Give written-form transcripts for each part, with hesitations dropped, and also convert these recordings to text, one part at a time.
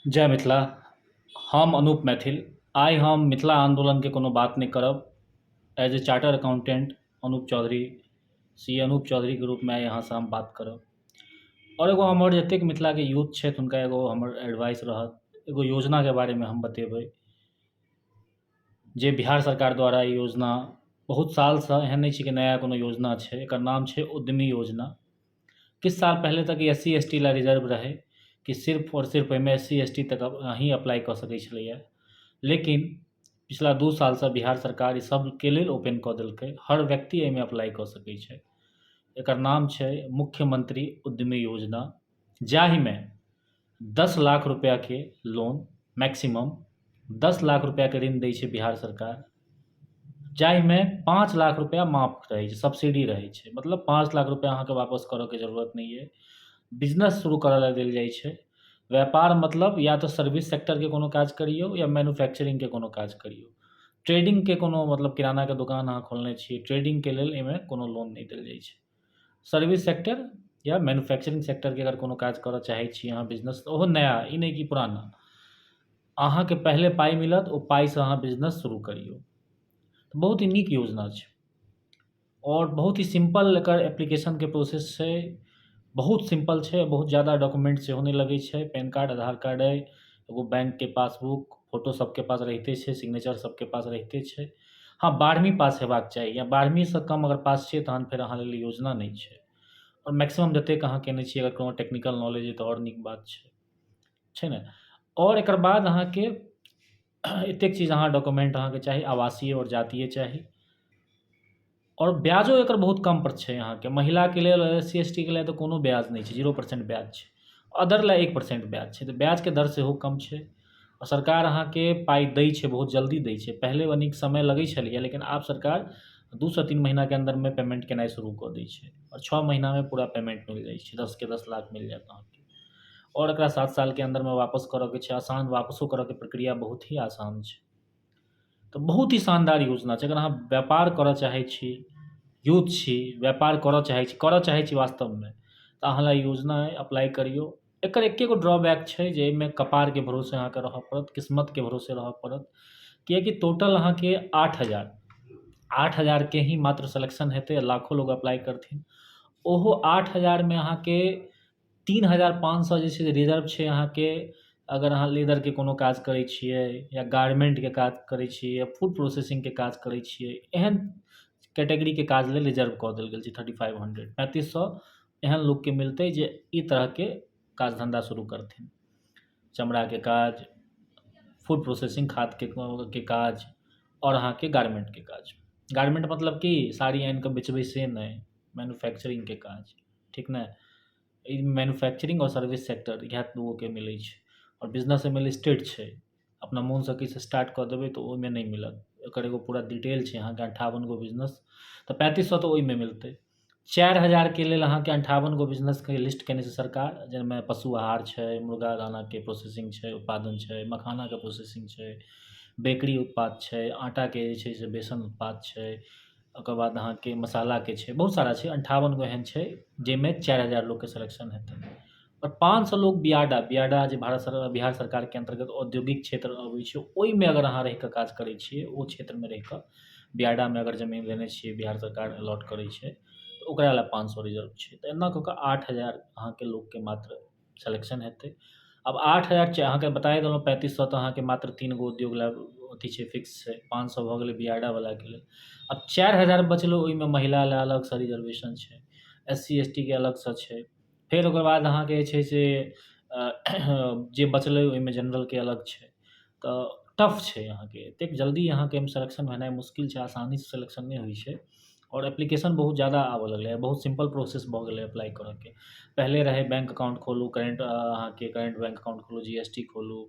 जय मिथिला। हम अनूप मैथिल। आइ हम मिथिला आंदोलन के कोनो बात नहीं करब। As a charter accountant Anup Chaudhary, सी अनूप चौधरी के रूप में आइ यहाँ से हम बात करब। और एगो हमर जतेक मिथिला के यूथ छथि हुनका एगो हमर एडवाइस रहत, एगो योजना के बारे में हम बतेबै जे बिहार सरकार द्वारा ई योजना बहुत साल से एहन नहीं छै कि नया कोनो योजना छै। एकर नाम छै उद्यमी योजना। किछु साल पहले तक ई SC ST ला रिजर्व रहे कि सिर्फ और सिर्फ एहिमे SC ST तक ही अप्लाई कऽ सकै छलैए। लेकिन पिछला 2 साल से बिहार सरकार ई सबके लेल ओपन कऽ देलकै, हर व्यक्ति एहिमे अप्लाई कऽ सकै छै। एकर नाम छै मुख्यमंत्री उद्यमी योजना, जाहिमे 10 लाख रुपया के लोन, मैक्सिमम 10 लाख रुपया के ऋण दै छै बिहार सरकार, जाहिमे 5 लाख रुपया माफ रहै छै, सब्सिडी रहै छै। मतलब 5 लाख रुपया अहाँके वापस करऽके जरूरत नहीं है। बिजनेस शुरू करऽ ला देल जाइ छै। व्यापार मतलब या तो सर्विस सेक्टर के कोनो काज करियौ या मैन्युफैक्चरिंग के कोनो काज करियौ। ट्रेडिंग के कोनो मतलब किराना के दुकान अहाँ खोलने छियै, ट्रेडिंग के लेल एहिमे कोनो लोन नहीं देल जाइ छै। सर्विस सेक्टर या मैन्युफैक्चरिंग सेक्टर के अगर कोनो काज करऽ चाहै छी अहाँ, बिजनेस, ओहो नया, ई नहीं कि पुराना, अहाँके पहले पाइ मिलत, ओ पाइ से अहाँ बिजनेस शुरू करियौ। तो बहुत ही नीक योजना छै और बहुत ही सिंपल एकर एप्लीकेशन के प्रोसेस छै। बहुत सिंपल छै, बहुत ज़्यादा डॉक्यूमेंट सेहो नहीं लगै छै। पैन कार्ड, आधार कार्ड अइ, एगो बैंक के पासबुक, फोटो सबके पास रहिते छै, सिग्नेचर सबके पास रहिते छै। हाँ, 12वीं पास हेबाक चाही, या 12वीं से कम अगर पास छियै तहन फेर अहाँ लेल योजना नहीं छै। और मैक्सिमम जतेक अहाँ केने छियै, अगर कोनो टेक्निकल नॉलेज अइ तऽ आओर नीक बात छै ने। और एकर बाद अहाँके एतेक चीज अहाँ डॉक्यूमेंट अहाँके चाही, आवासीय और जातीय चाही। और ब्याजो एकर बहुत कम पर छै अहाँके। महिला के लेल, SC ST के लेल तऽ कोनो ब्याज नहीं छै, 0% ब्याज छै। अदर ला 1% ब्याज छै, तऽ ब्याज के दर सेहो कम छै। और सरकार अहाँके पाइ दै छै, बहुत जल्दी दै छै। पहले कनिक समय लगै छलैए, लेकिन आब सरकार 2 से 3 महीना के अंदर में पेमेंट केनाइ शुरू कऽ दै छै और 6 महीना में पूरा पेमेंट मिल जाइ छै। 10 के 10 लाख मिल जायत अहाँके। और एकरा 7 साल के अंदर में वापस करऽ के छै, आसान, वापसो करऽ के प्रक्रिया बहुत ही आसान छै। तो बहुत ही शानदार योजना छै। अगर अहाँ व्यापार करऽ चाहै छी, यूथ छी, व्यापार करऽ चाहै छी वास्तवमे, तऽ अहाँ ला योजना अइ, अप्लाई करियौ। एकर एकेगो ड्रॉबैक छै जे एहिमे कपारके भरोसे अहाँके रहऽ पड़त, किस्मतके भरोसे रहऽ पड़त। किएकि टोटल अहाँके 8,000 के ही मात्र सिलेक्शन हेतै, लाखों लोग अप्लाई करथिन। ओहो 8,000 में अहाँके 3,500 जे छै से रिजर्व छै अहाँके। अगर अहाँ लेदरके कोनो काज करै छियै, या गारमेंटके काज करै छियै, या फूड प्रोसेसिंगके काज करै छियै, एहन कैटेगरीके काज लेल रिजर्व कऽ देल गेल छै 3,500, 3,500 एहन लोकके मिलतै जे ई तरहके काज धंधा शुरू करथिन। चमड़ाके काज, फूड प्रोसेसिंग, खादके के काज, और अहाँके गारमेंटके काज। गारमेंट मतलब कि साड़ी आनि कऽ बेचबै से नहि, मैन्युफैक्चरिंगके काज, ठीक ने। ई मैन्युफैक्चरिंग और सर्विस सेक्टर इएह दूगोके मिलै छै। और बिजनेस एहिमे लिस्टेड छै। अपना मोनसँ किछु स्टार्ट कऽ देबै तऽ ओहिमे नहीं मिलत। एकर एगो पूरा डिटेल छै अहाँके, 58 गो बिजनेस, तऽ 3,500 तऽ ओहिमे मिलतै। 4,000 के लेल अहाँके 58 गो बिजनेसके लिस्ट केने छै सरकार, जाहिमे पशु आहार छै, मुर्गा दानाके प्रोसेसिंग छै, उत्पादन छै, मखानाके प्रोसेसिंग छै, बेकरी उत्पाद छै, आटाके जे छै से बेसन उत्पाद छै, ओकर बाद अहाँके मसालाके छै, बहुत सारा छै। 58 गो एहन छै जाहिमे 4,000 लोकके सिलेक्शन हेतै। और 500 लोग बियाडा, जे बिहार सरकारके अंतर्गत औद्योगिक क्षेत्र अबै छै, ओहिमे अगर अहाँ रहि कऽ काज करै छियै, ओ क्षेत्रमे रहि कऽ, बियाडामे अगर जमीन लेने छियै, बिहार सरकार अलॉट करै छै, तऽ ओकरा लए 500 रिजर्व छै। तऽ एना कऽ कऽ 8,000 अहाँके लोकके मात्र सिलेक्शन हेतै। अब 8,000 अहाँके बताए देलहुँ, 3,500 तऽ अहाँके मात्र 3 गो उद्योग ला अथी छै, फिक्स छै। 500 भऽ गेलै बियाडावलाके लेल। अब 4,000 बचलै, ओहिमे महिला लए अलगसँ रिजर्वेशन छै, SC ST के अलगसँ छै। फेर ओकर बाद अहाँके जे छै से जे बचलै ओहिमे जनरलके अलग छै। तऽ टफ छै अहाँके, एतेक जल्दी अहाँके एहिमे सिलेक्शन भेनाइ मुश्किल छै, आसानीसँ सिलेक्शन नहि होइ छै। और एप्लीकेशन बहुत ज़्यादा आबऽ लगलै, बहुत सिंपल प्रोसेस भऽ गेलै अप्लाई करऽके। पहले रहै बैंक अकाउंट खोलू, अहाँके करेंट बैंक अकाउंट खोलू, GST खोलू,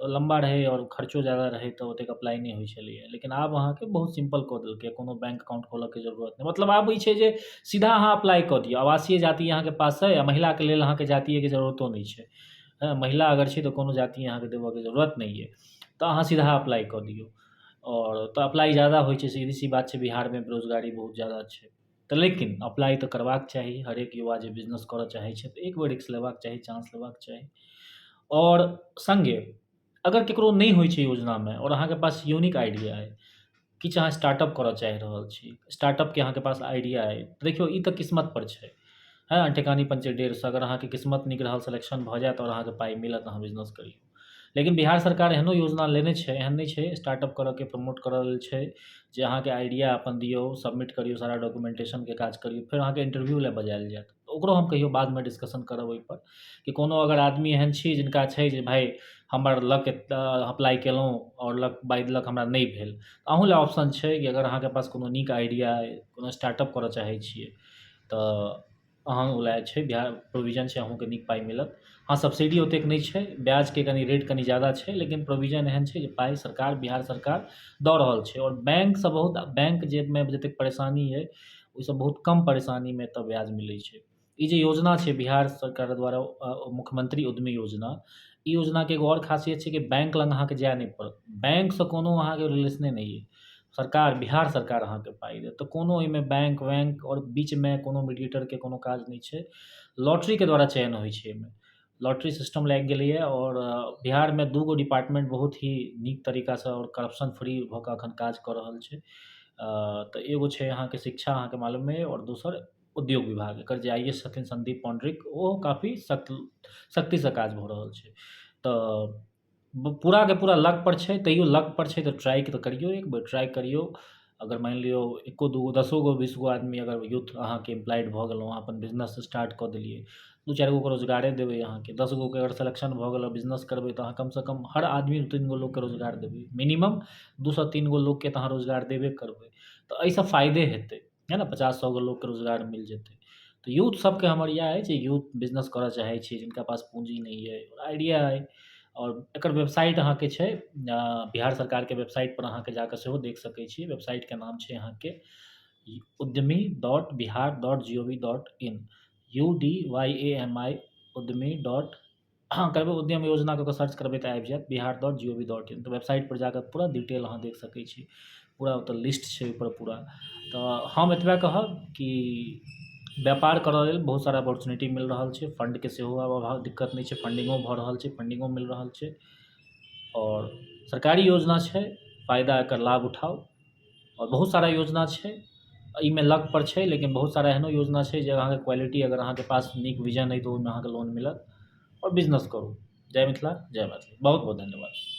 तऽ लम्बा रहै और खर्चो ज़्यादा रहै, तऽ ओतेक अप्लाई नहीं होइ छलैए। लेकिन आब अहाँके बहुत सिंपल कऽ देलकै, कोनो बैंक अकाउंट खोलऽके जरूरत नहीं। मतलब आब ई छै जे सीधा अहाँ अप्लाई कऽ दियौ। आवासीय जाति अहाँके पास अइ, आ महिलाके लेल अहाँके जातीयके जरूरतो नहीं छै। महिला अगर छी तऽ कोनो जाति अहाँके देबऽके जरूरत नहीं अइ, तऽ अहाँ सीधा अप्लाई कऽ दियौ। और तऽ अप्लाई ज़्यादा होइ छै, सीधी सी बात छै, बिहारमे बेरोजगारी बहुत ज़्यादा छै। तऽ लेकिन अप्लाई तऽ करबाक चाही। हरेक युवा जे बिजनेस करऽ चाहै छै तऽ एक बेर रिस्क लेबाक चाही, चांस लेबाक चाही। और संगे अगर केकरो नहीं होइ छै योजनामे और अहाँके पास यूनिक आइडिया अइ, किछु अहाँ स्टार्टअप करऽ चाहि रहल छी, स्टार्टअपके अहाँके पास आइडिया अइ, देखियौ ई तऽ किस्मत पर छै। हाँ, ठेकानी पंचे ढेर सँ अगर अहाँके किस्मत नीक रहल, सिलेक्शन भऽ जायत और अहाँके पाइ मिलत, अहाँ बिज़नेस करियौ। लेकिन बिहार सरकार एहनो योजना लेने छै, एहन नहि छै, स्टार्टअप करऽके प्रमोट करऽ लेल छै जे अहाँके आइडिया अपन दियौ, सबमिट करियौ, सारा डॉक्यूमेंटेशनके काज करियौ, फेर अहाँके इंटरव्यू लए बजायल जायत। ओकरो हम कहियो बादमे डिस्कशन करब ओइपर कि कोनो अगर आदमी एहन छी जिनका छै जे भाय हमर लक अप्लाई केलहुँ और लक बाय लक हमरा नहि भेल, अहूँ लए ऑप्शन छै कि अगर अहाँके पास कोनो नीक आइडिया अइ, कोनो स्टार्टअप करऽ चाहै छियै तऽ अहाँ लए छै, बिहार प्रोविजन छै, अहूँके नीक पाइ मिलत। हाँ, सब्सिडी ओतेक नहि छै, ब्याजके कनि रेट कनि ज़्यादा छै, लेकिन प्रोविजन एहन छै जे पाइ सरकार, बिहार सरकार दऽ रहल छै और बैंकसँ बहुत, बैंक जेमे जतेक परेशानी अइ, ओइसँ बहुत कम परेशानीमे एतऽ ब्याज मिलै छै। ई जे योजना छै बिहार सरकार द्वारा मुख्यमंत्री उद्यमी योजना, ई योजनाके एगो और खासियत छै कि बैंक लग अहाँके जाय नहि पड़त। बैंकसँ कोनो अहाँके रिलेशने नहि अइ। सरकार, बिहार सरकार अहाँके पाइ देत, तऽ कोनो एहिमे बैंक वैंक और बीचमे कोनो मीडिएटरके कोनो काज नहि छै। लॉटरीके द्वारा चयन होइ छै एहिमे। लॉटरी सिस्टम लागि गेलैए और बिहारमे 2 गो डिपार्टमेंट बहुत ही नीक तरीकासँ और करप्शन फ्री भऽ कऽ एखन काज कऽ रहल छै। तऽ एगो छै अहाँके शिक्षा, अहाँके मालूमे अइ, और दोसर उद्योग विभाग। एकर जे आईएएस छथिन संदीप पौंडरिक, ओहो काफ़ी सख्तीसँ काज भऽ रहल छै। तऽ पूराके पूरा लक पर छै, तैयो लक पर छै तऽ ट्राई तऽ करियौ, एक बेर ट्राई करियौ। अगर मानि लियौ एको दूगो, 10 गो, 20 गो आदमी अगर यूथ अहाँके एम्प्लॉयड भऽ गेलहुँ, अहाँ अपन बिज़नेस स्टार्ट कऽ देलियै, 2-4 गोके रोजगारे देबै अहाँके। 10 गोके अगर सिलेक्शन भऽ गेल, बिज़नेस करबै तऽ अहाँ कमसँ कम हर आदमी 2-3 गो लोकके रोजगार देबै। मिनिमम 2 सँ 3 गो लोकके तऽ अहाँ रोजगार देबे करबै। तऽ एहिसँ फायदे हेतै, है ना? 50-100 गो लोकके रोजगार मिल जेतै। तऽ यूथ सबके हमर इएह अइ जे यूथ बिज़नेस करऽ चाहै छी, जिनका पास पूँजी नहि अइ, आइडिया अइ, और एकर वेबसाइट अहाँके छै, बिहार सरकारके वेबसाइट पर अहाँके जाकऽ सेहो देख सकै छी। वेबसाइटके नाम छै अहाँके udyami.bihar.gov.in, UDYAMI उद्यमी डॉट, हाँ, करबै उद्यम योजना कऽ कऽ सर्च करबै तऽ आबि जायत, bihar.gov.in। तऽ वेबसाइट पर जाकऽ पूरा डिटेल अहाँ देख सकै छी। पूरा ओतऽ लिस्ट छै ओइपर पूरा। तऽ हम एतबे कहब कि व्यापार करऽ लेल बहुत सारा अपॉर्चुनिटी मिल रहल छै, फंडके सेहो आब अभाव, दिक्कत नहि छै, फंडिंगो भऽ रहल छै, फंडिंगो मिल रहल छै, और सरकारी योजना छै, फ़ायदा एकर लाभ उठाउ। और बहुत सारा योजना छै, एहिमे लक पर छै, लेकिन बहुत सारा एहनो योजना छै जे अहाँके क्वालिटी, अगर अहाँके पास नीक विजन अइ तऽ ओहिमे अहाँके लोन मिलत, और बिज़नेस करू। जय मिथिला, जय मैथिली। बहुत बहुत धन्यवाद।